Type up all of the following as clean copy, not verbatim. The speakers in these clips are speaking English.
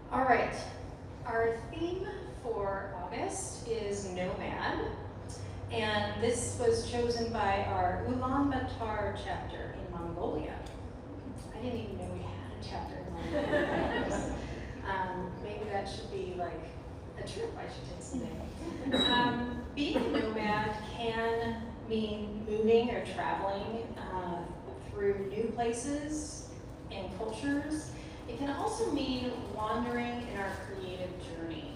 All right, our theme for August is nomad, and this was chosen by our Ulaanbaatar chapter in Mongolia. I didn't even know we had a chapter in Mongolia. Maybe that should be like a trip I should take someday. Being a nomad can mean moving or traveling through new places and cultures. It can also mean wandering in our creative journey.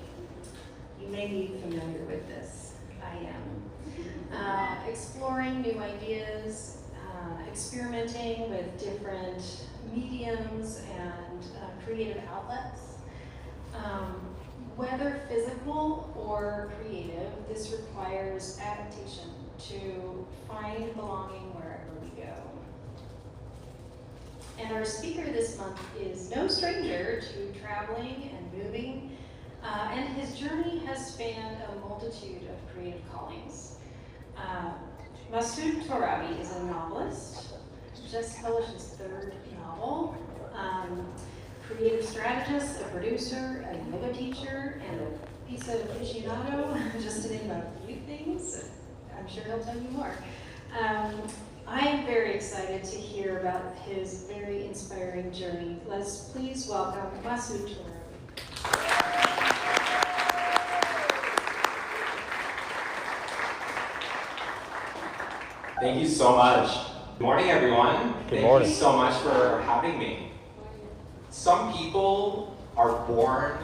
You may be familiar with this. I am. Exploring new ideas, experimenting with different mediums and creative outlets. Whether physical or creative, this requires adaptation to find belonging wherever we go. And our speaker this month is no stranger to traveling and moving, and his journey has spanned a multitude of creative callings. Masoud Torabi is a novelist, just published his third novel, creative strategist, a producer, a yoga teacher, and a pizza aficionado, just to name a few things. I'm sure he'll tell you more. I am very excited to hear about his very inspiring journey. Let's please welcome Masoud Torabi. Thank you so much. Good morning, everyone. Good morning. Thank you so much for having me. Some people are born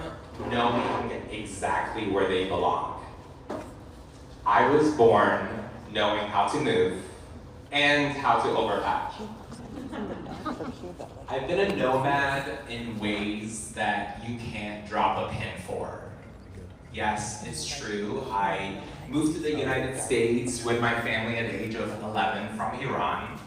knowing exactly where they belong. I was born knowing how to move and how to overpack. I've been a nomad in ways that you can't drop a pin for. Yes, it's true. I moved to the United States with my family at the age of 11 from Iran.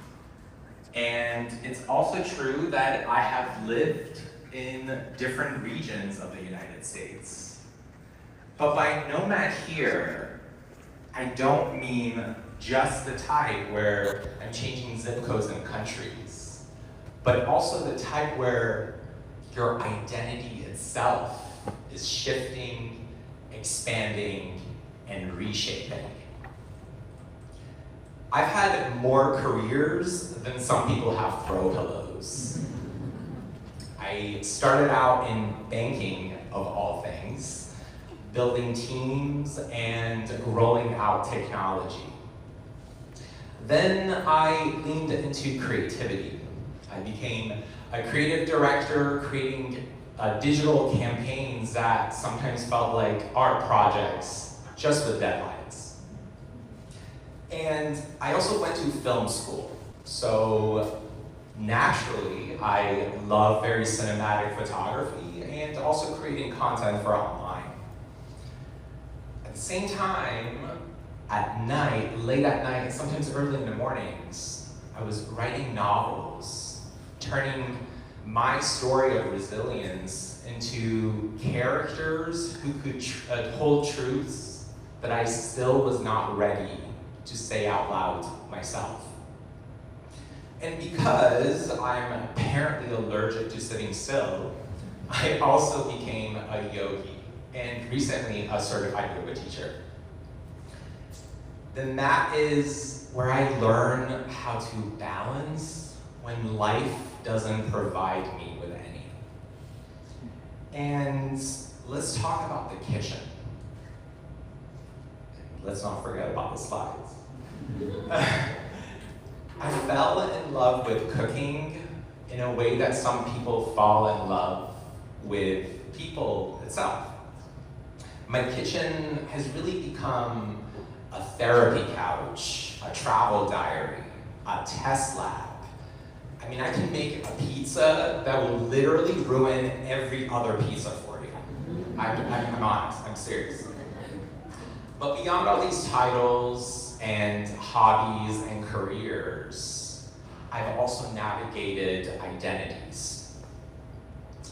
And it's also true that I have lived in different regions of the United States. But by nomad here, I don't mean just the type where I'm changing zip codes and countries, but also the type where your identity itself is shifting, expanding, and reshaping. I've had more careers than some people have throw pillows. I started out in banking, of all things, building teams and rolling out technology. Then I leaned into creativity. I became a creative director, creating digital campaigns that sometimes felt like art projects, just with deadlines. And I also went to film school. So naturally, I love very cinematic photography and also creating content for online. At the same time, at night, late at night, and sometimes early in the mornings, I was writing novels, turning my story of resilience into characters who could hold truths that I still was not ready to say out loud myself. And because I'm apparently allergic to sitting still, I also became a yogi and recently a certified yoga teacher. Then that is where I learn how to balance when life doesn't provide me with any. And let's talk about the kitchen. Let's not forget about the slides. I fell in love with cooking in a way that some people fall in love with people itself. My kitchen has really become a therapy couch, a travel diary, a test lab. I mean, I can make a pizza that will literally ruin every other pizza for you. I'm honest, I'm serious. But beyond all these titles and hobbies and careers, I've also navigated identities.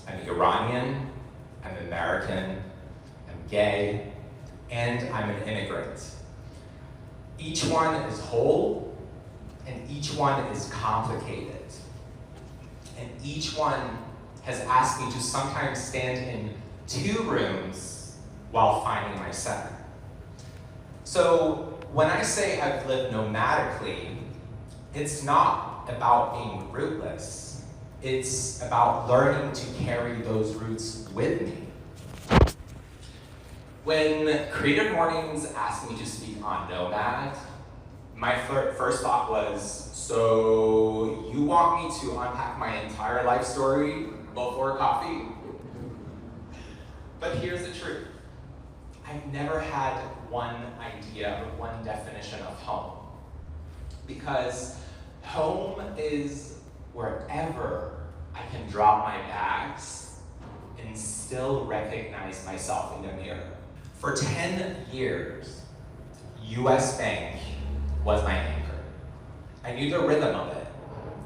I'm Iranian, I'm American, I'm gay, and I'm an immigrant. Each one is whole, and each one is complicated. And each one has asked me to sometimes stand in 2 rooms while finding my center. So when I say I've lived nomadically, it's not about being rootless. It's about learning to carry those roots with me. When Creative Mornings asked me to speak on Nomad, my first thought was, so you want me to unpack my entire life story before coffee? But here's the truth. I've never had one idea or one definition of home. Because home is wherever I can drop my bags and still recognize myself in the mirror. For 10 years, US Bank was my anchor. I knew the rhythm of it.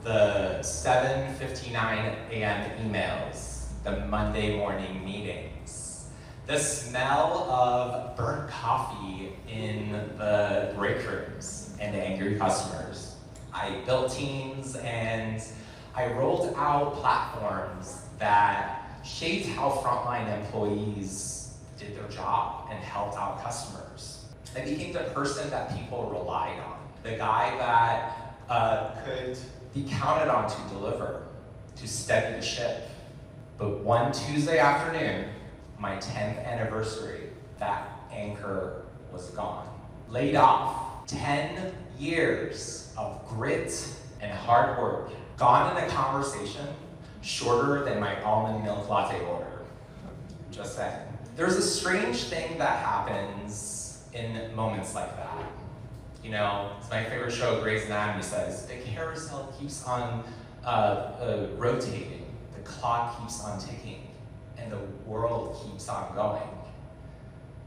The 7:59 a.m. emails, the Monday morning meetings, the smell of burnt coffee in the break rooms and angry customers. I built teams and I rolled out platforms that shaped how frontline employees did their job and helped out customers. I became the person that people relied on, the guy that could be counted on to deliver, to steady the ship. But one Tuesday afternoon, my 10th anniversary, that anchor was gone. Laid off. 10 years of grit and hard work, gone in a conversation shorter than my almond milk latte order. Just saying. There's a strange thing that happens in moments like that. You know, it's my favorite show, Grey's Anatomy, says, the carousel keeps on rotating, the clock keeps on ticking, and the world keeps on going.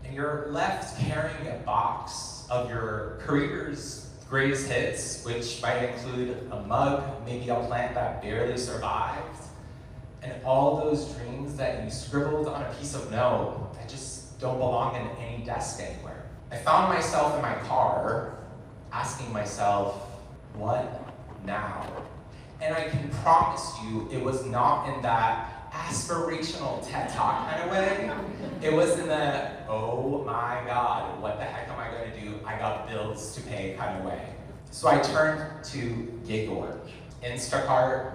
And you're left carrying a box of your career's greatest hits, which might include a mug, maybe a plant that barely survived, and all those dreams that you scribbled on a piece of note that just don't belong in any desk anywhere. I found myself in my car asking myself, what now? And I can promise you it was not in that aspirational TED Talk kind of way. It was in the, oh my God, what the heck am I going to do? I got bills to pay kind of way. So I turned to gig work. Instacart,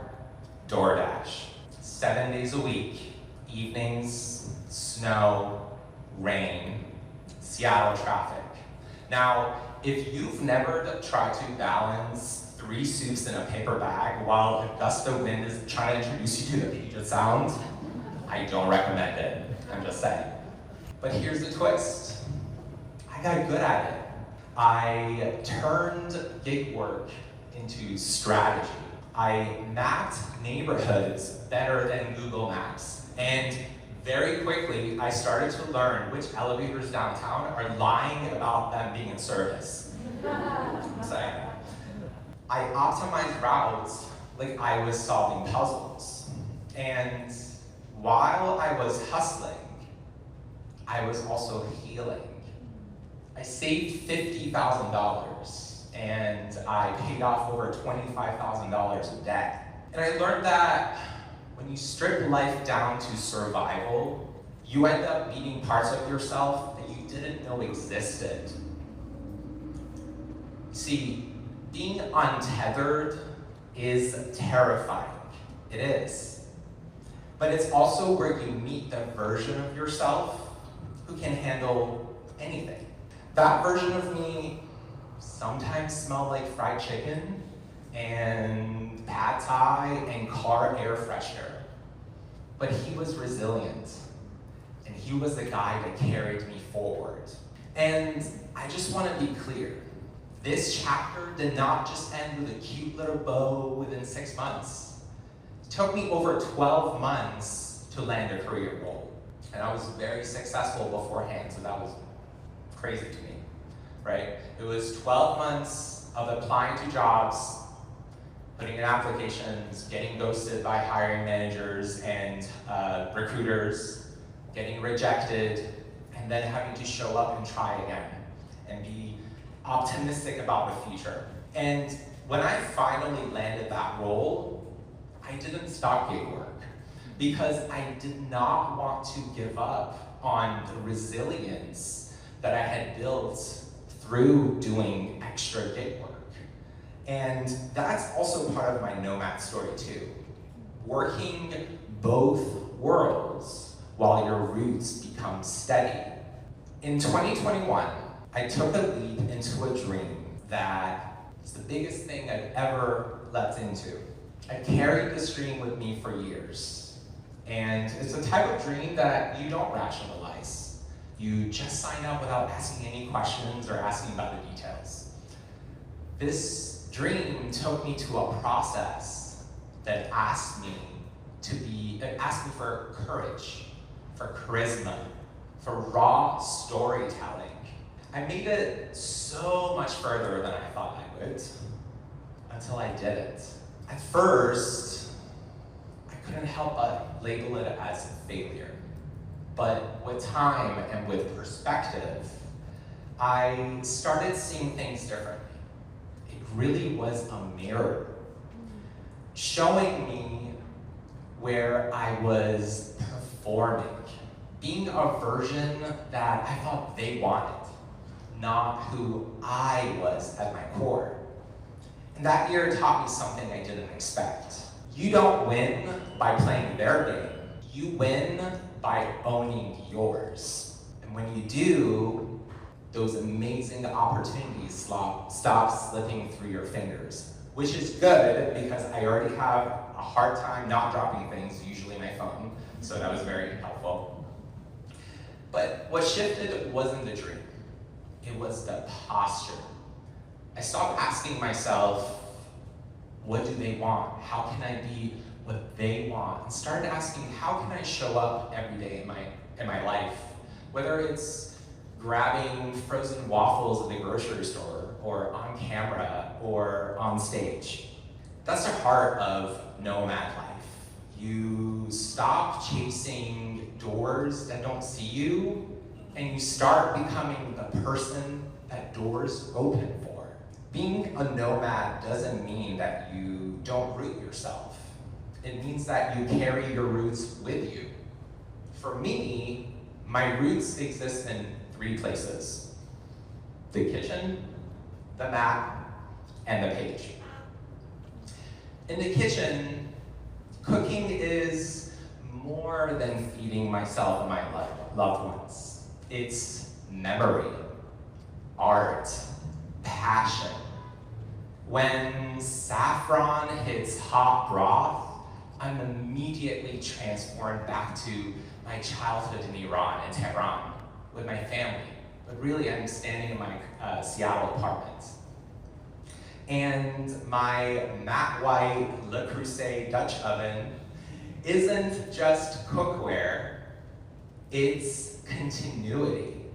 DoorDash. 7 days a week, evenings, snow, rain, Seattle traffic. Now, if you've never tried to balance 3 soups in a paper bag while a gust of wind is trying to introduce you to the Puget Sound, I don't recommend it. I'm just saying. But here's the twist. I got good at it. I turned gig work into strategy. I mapped neighborhoods better than Google Maps. And very quickly, I started to learn which elevators downtown are lying about them being in service. So I optimized routes like I was solving puzzles. And while I was hustling, I was also healing. I saved $50,000 and I paid off over $25,000 in debt. And I learned that when you strip life down to survival, you end up meeting parts of yourself that you didn't know existed. See, being untethered is terrifying. It is. But it's also where you meet the version of yourself who can handle anything. That version of me sometimes smelled like fried chicken and pad thai and car air freshener. But he was resilient, and he was the guy that carried me forward. And I just want to be clear, this chapter did not just end with a cute little bow within 6 months. It took me over 12 months to land a career role. And I was very successful beforehand, so that was crazy to me, right? It was 12 months of applying to jobs, putting in applications, getting ghosted by hiring managers and recruiters, getting rejected, and then having to show up and try again and be optimistic about the future. And when I finally landed that role, I didn't stop gig work. because I did not want to give up on the resilience that I had built through doing extra gig work. And that's also part of my nomad story too. Working both worlds while your roots become steady. In 2021, I took a leap into a dream that is the biggest thing I've ever leapt into. I carried this dream with me for years. And it's a type of dream that you don't rationalize. You just sign up without asking any questions or asking about the details. This dream took me to a process that asked me for courage, for charisma, for raw storytelling. I made it so much further than I thought I would, until I did it. At first, I couldn't help but label it as failure. But with time and with perspective, I started seeing things differently. It really was a mirror, showing me where I was performing, being a version that I thought they wanted, not who I was at my core. And that year taught me something I didn't expect. You don't win by playing their game. You win by owning yours. And when you do, those amazing opportunities stop slipping through your fingers, which is good because I already have a hard time not dropping things, usually my phone, so that was very helpful. But what shifted wasn't the dream, it was the posture. I stopped asking myself, what do they want? How can I be what they want? And started asking, how can I show up every day in my life? Whether it's grabbing frozen waffles at the grocery store, or on camera, or on stage. That's the heart of nomad life. You stop chasing doors that don't see you, and you start becoming the person that doors open for. Being a nomad doesn't mean that you don't root yourself. It means that you carry your roots with you. For me, my roots exist in 3 places: the kitchen, the mat, and the page. In the kitchen, cooking is more than feeding myself and my loved ones. It's memory, art, passion. When saffron hits hot broth, I'm immediately transformed back to my childhood in Iran, in Tehran, with my family. But really, I'm standing in my Seattle apartment. And my matte white Le Creuset Dutch oven isn't just cookware, it's continuity.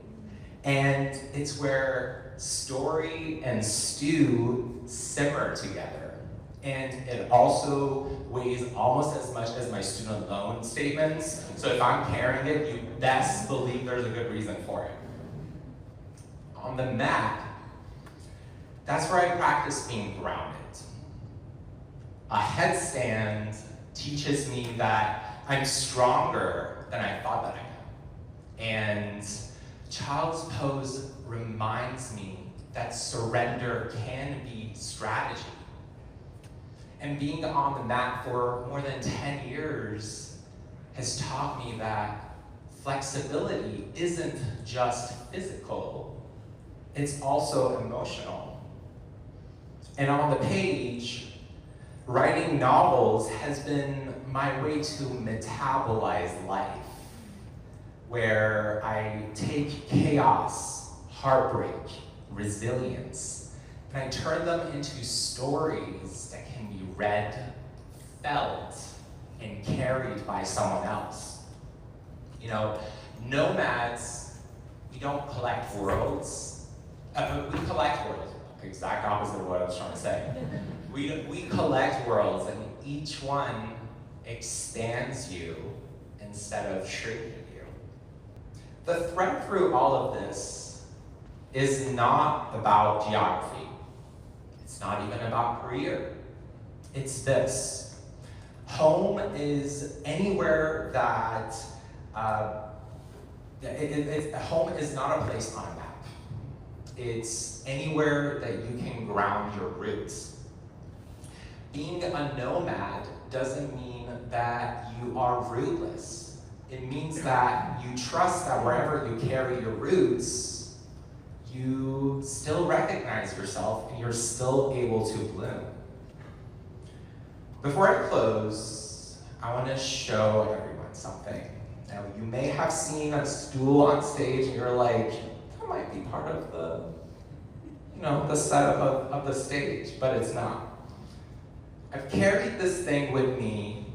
And it's where story and stew simmer together. And it also weighs almost as much as my student loan statements. So if I'm carrying it, you best believe there's a good reason for it. On the mat, that's where I practice being grounded. A headstand teaches me that I'm stronger than I thought that I am. And child's pose reminds me that surrender can be strategy. And being on the mat for more than 10 years has taught me that flexibility isn't just physical, it's also emotional. And on the page, writing novels has been my way to metabolize life, where I take chaos, heartbreak, resilience, and I turn them into stories that can be read, felt, and carried by someone else. You know, nomads, we don't collect worlds. We collect worlds. Exact opposite of what I was trying to say. We collect worlds, and each one expands you instead of shrinking you. The thread through all of this is not about geography. It's not even about career. It's this: Home is anywhere that, home is not a place on a map. It's anywhere that you can ground your roots. Being a nomad doesn't mean that you are rootless. It means that you trust that wherever you carry your roots, you still recognize yourself and you're still able to bloom. Before I close, I want to show everyone something. Now, you may have seen a stool on stage and you're like, that might be part of the setup of the stage, but it's not. I've carried this thing with me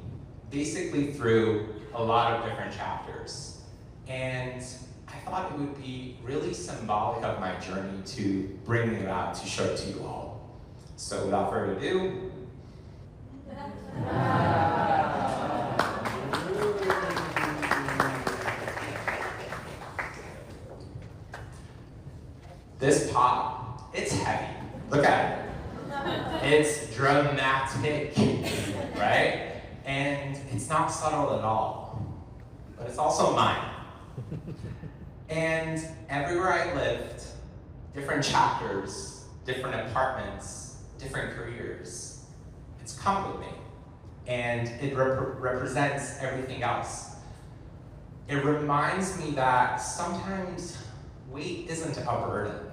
basically through a lot of different chapters. And I thought it would be really symbolic of my journey to bring it out to show it to you all. So without further ado, this pop, it's heavy. Look at it. It's dramatic, right? And it's not subtle at all, but it's also mine. And everywhere I lived, different chapters, different apartments, different careers, it's come with me. And it represents everything else. It reminds me that sometimes weight isn't a burden.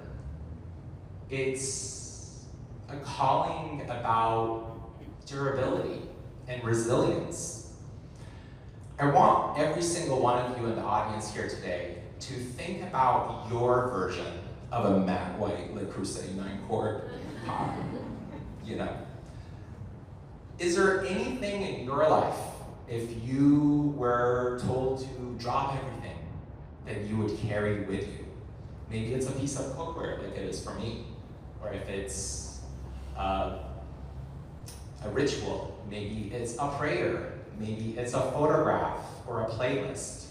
It's a calling about durability and resilience. I want every single one of you in the audience here today to think about your version of a matte white Le Creuset 9-chord pop. Is there anything in your life, if you were told to drop everything, that you would carry with you? Maybe it's a piece of cookware, like it is for me. Or if it's a ritual, maybe it's a prayer, maybe it's a photograph or a playlist.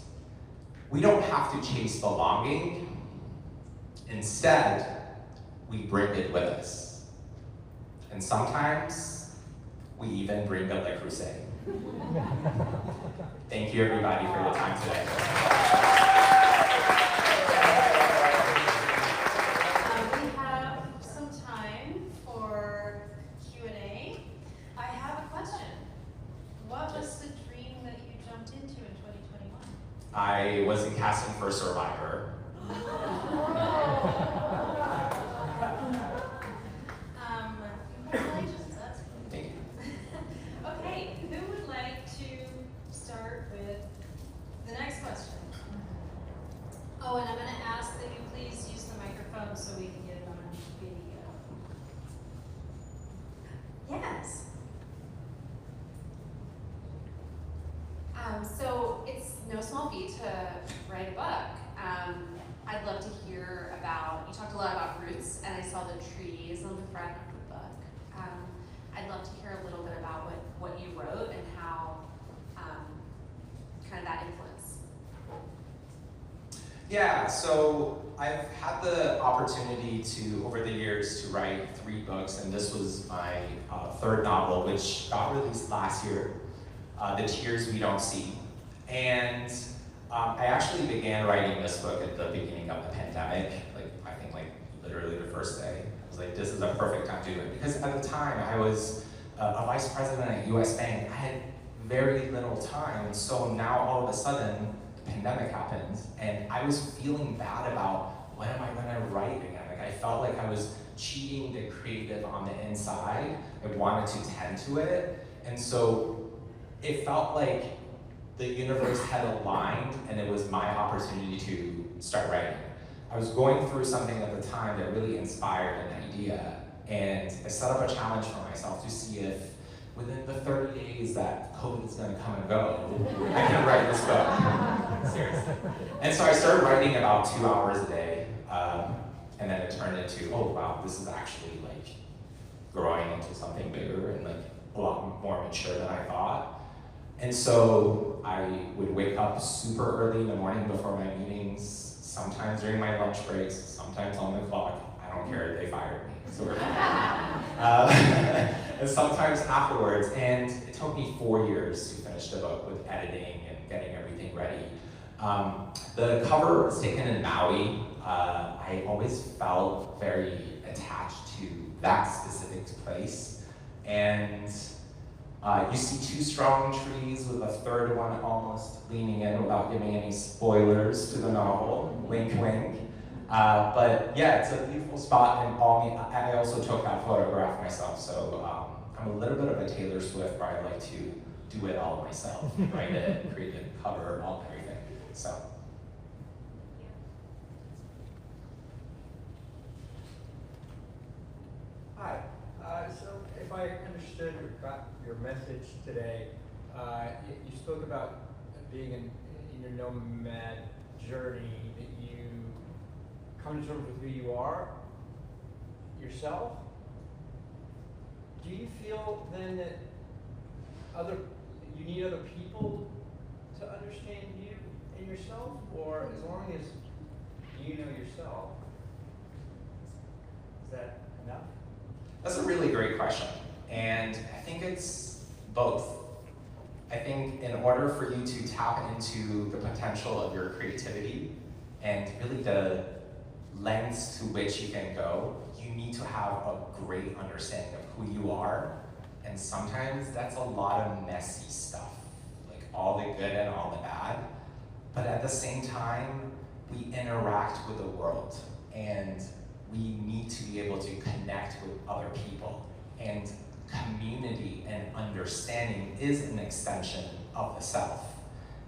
We don't have to chase belonging. Instead, we bring it with us. And sometimes, we even bring the Le Creuset. Thank you, everybody, for your time today. We have some time for Q&A. I have a question. What was the dream that you jumped into in 2021? I wasn't casting for Survivor. Congratulations, that's cool. Thank you. Okay, who would like to start with the next question? Oh, and I'm going to ask that you please use the microphone so we can get it on video. Yes. So it's no small feat to write a book. I'd love to hear about, you talked a lot about roots, and I saw the trees on the front of the book. I'd love to hear a little bit about what you wrote and how kind of that influence. Yeah, so I've had the opportunity to, over the years, to write 3 books, and this was my 3rd novel, which got released last year, The Tears We Don't See. And I actually began writing this book at the beginning of the pandemic, I think literally the first day. I was like, this is a perfect time to do it. Because at the time, I was a vice president at US Bank. I had very little time, and so now all of a sudden, the pandemic happened, and I was feeling bad about when am I gonna write again? I felt like I was cheating the creative on the inside. I wanted to tend to it, and so it felt like the universe had aligned and it was my opportunity to start writing. I was going through something at the time that really inspired an idea, and I set up a challenge for myself to see if within the 30 days that COVID is gonna come and go, I can write this book. Seriously. And so I started writing about 2 hours a day, and then it turned into, oh wow, this is actually growing into something bigger and a lot more mature than I thought. And so I would wake up super early in the morning before my meetings, sometimes during my lunch breaks, sometimes on the clock. I don't care, they fired me. So we're and sometimes afterwards. And it took me 4 years to finish the book with editing and getting everything ready. The cover was taken in Maui. I always felt very attached to that specific place. And you see 2 strong trees with a third one almost leaning in without giving any spoilers to the novel, wink wink. But yeah, it's a beautiful spot, and I also took that photograph myself, so I'm a little bit of a Taylor Swift, where I like to do it all myself, write it, create it, cover, all everything, so. Hi. So if I understood or got your message today, you spoke about being in your nomad journey, that you come to terms with who you are, yourself. Do you feel then that you need other people to understand you and yourself, or as long as you know yourself, is that enough? That's a really great question, and I think it's both. I think in order for you to tap into the potential of your creativity and really the lengths to which you can go, you need to have a great understanding of who you are, and sometimes that's a lot of messy stuff, like all the good and all the bad, but at the same time, we interact with the world, and we need to be able to connect with other people. And community and understanding is an extension of the self.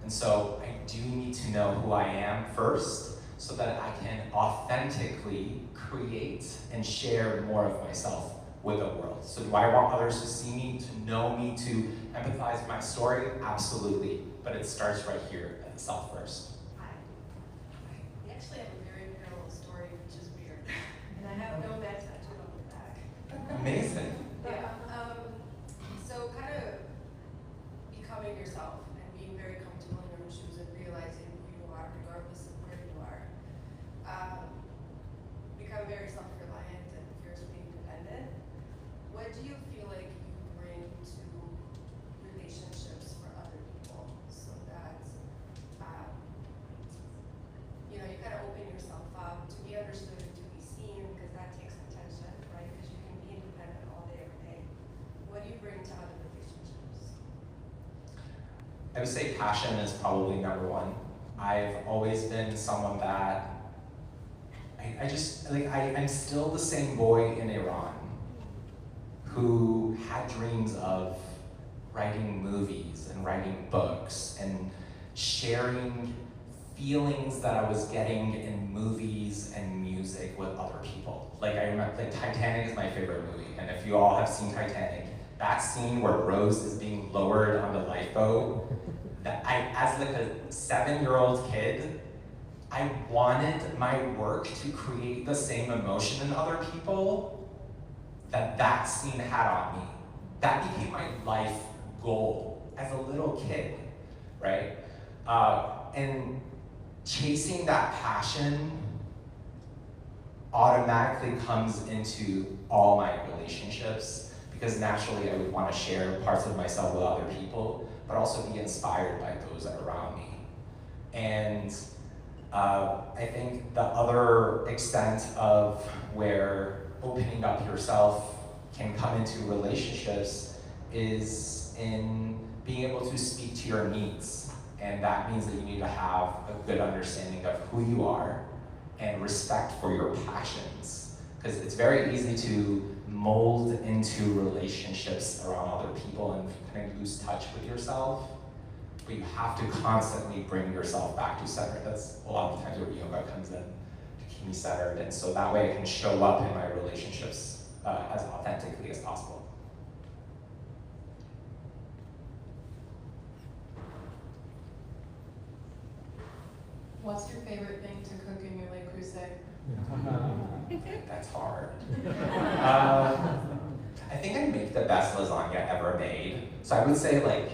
And so I do need to know who I am first, so that I can authentically create and share more of myself with the world. So do I want others to see me, to know me, to empathize with my story? Absolutely. But it starts right here at the self first. We actually have a very parallel story, which is weird. And I have no bad tattoo on my back. Amazing. Yeah. So kind of becoming yourself and being very comfortable in your own shoes and realizing who you are, regardless of where you are. Become very self-reliant and fiercely independent. What do you feel like you bring to relationships for other people, so that you kind of open yourself up to be understood and to be seen, because that takes attention, right? Because you can be independent all day, every day. What do you bring to other relationships? I would say passion is probably number one. I've always been someone that I'm still the same boy in Iran who had dreams of writing movies and writing books and sharing feelings that I was getting in movies and music with other people. Like I remember, Titanic is my favorite movie, and if you all have seen Titanic, that scene where Rose is being lowered on the lifeboat, that as like a 7-year-old kid, I wanted my work to create the same emotion in other people that scene had on me. That became my life goal as a little kid, right? And chasing that passion automatically comes into all my relationships, because naturally I would want to share parts of myself with other people, but also be inspired by those around me. And I think the other extent of where opening up yourself can come into relationships is in being able to speak to your needs. And that means that you need to have a good understanding of who you are and respect for your passions. Because it's very easy to mold into relationships around other people and kind of lose touch with yourself. But you have to constantly bring yourself back to center. That's a lot of the times where yoga comes in, to keep me centered. And so that way I can show up in my relationships as authentically as possible. What's your favorite thing to cook in your Le Creuset? That's hard. I think I make the best lasagna ever made. So I would say like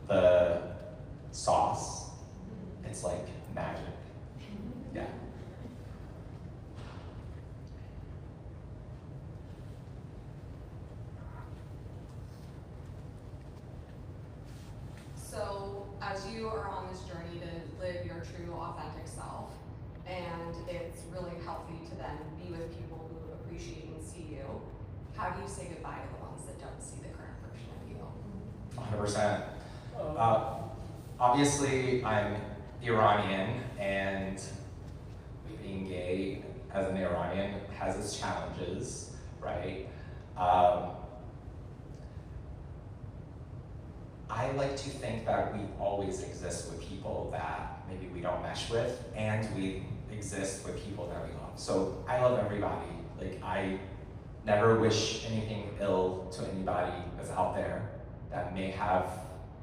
the sauce, it's like magic. Yeah. you are on this journey to live your true, authentic self, and it's really healthy to then be with people who appreciate and see you, how do you say goodbye to the ones that don't see the current version of you? 100%. Obviously, I'm Iranian, and being gay as an Iranian has its challenges, right? I like to think that we always exist with people that maybe we don't mesh with, and we exist with people that we love. So I love everybody. Like, I never wish anything ill to anybody that's out there that may have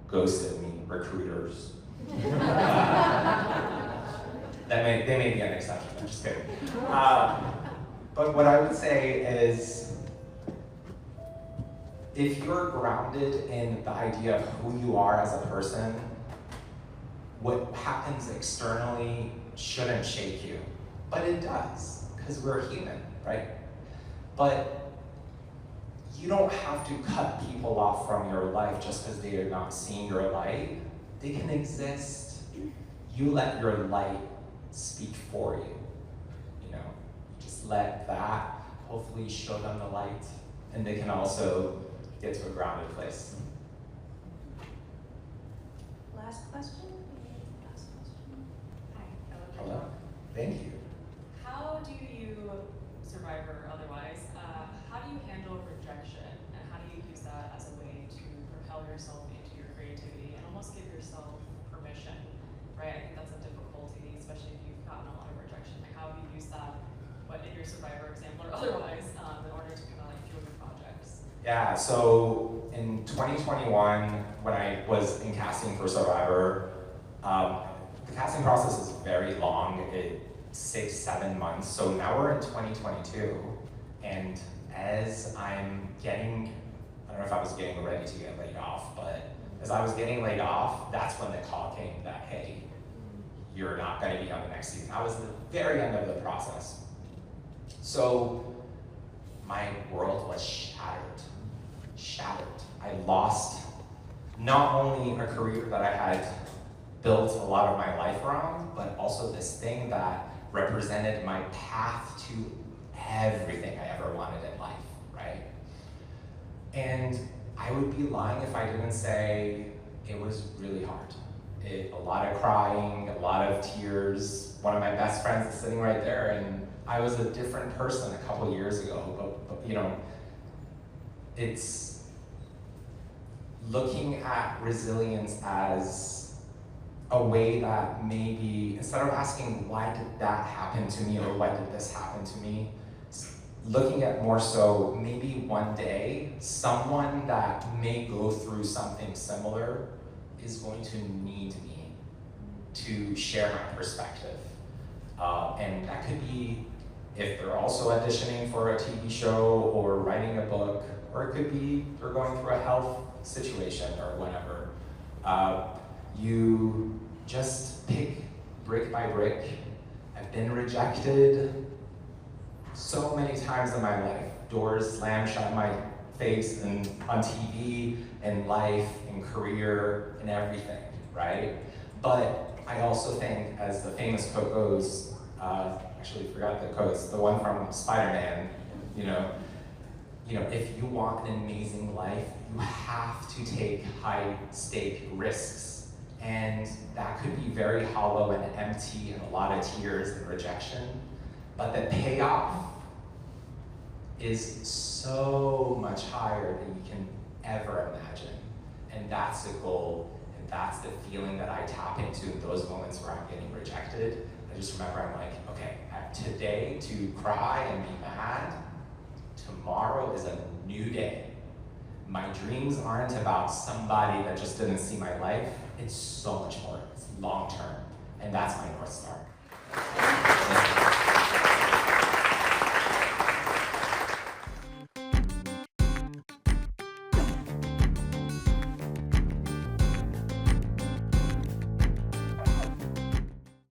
ghosted me, recruiters. They may be an exception, I'm just kidding. But what I would say is, if you're grounded in the idea of who you are as a person, what happens externally shouldn't shake you. But it does, because we're human, right? But you don't have to cut people off from your life just because they are not seeing your light. They can exist. You let your light speak for you. You know, just let that hopefully show them the light, and they can also get to a grounded place. Last question? Last question. Hi, I love Hello. Thank you. How do you, survivor otherwise, how do you handle rejection, and how do you use that as a way to propel yourself into your creativity and almost give yourself permission, right? I think that's a difficulty, especially if you've gotten a lot of rejection. Like, how have you used that, what in your survivor example or otherwise, in order to kind of like fuel your projects? Yeah, so in 2021, when I was in casting for Survivor, the casting process is very long. It's 6-7 months. So now we're in 2022, and as I'm getting, I don't know if I was getting ready to get laid off, but as I was getting laid off, that's when the call came that, hey, you're not going to be on the next season. I was at the very end of the process. So my world was shattered. I lost not only a career that I had built a lot of my life around, but also this thing that represented my path to everything I ever wanted in life, right? And I would be lying if I didn't say it was really hard. A lot of crying, a lot of tears. One of my best friends is sitting right there, and I was a different person a couple years ago, but you know, it's looking at resilience as a way that maybe, instead of asking why did that happen to me or why did this happen to me, looking at more so maybe one day someone that may go through something similar is going to need me to share my perspective. And that could be if they're also auditioning for a TV show or writing a book, or it could be they're going through a health situation or whatever. You just pick brick by brick. I've been rejected so many times in my life. Doors slammed shut in my face, and on TV, in life, in career, in everything, right? But I also think, as the famous quote goes, actually forgot the quote, it's the one from Spider-Man, you know, if you want an amazing life, you have to take high-stake risks. And that could be very hollow and empty and a lot of tears and rejection. But the payoff is so much higher than you can ever imagine. And that's the goal, and that's the feeling that I tap into in those moments where I'm getting rejected. I just remember I'm like, okay, I have today to cry and be mad. Tomorrow is a new day. My dreams aren't about somebody that just didn't see my life. It's so much more. It's long term. And that's my North Star.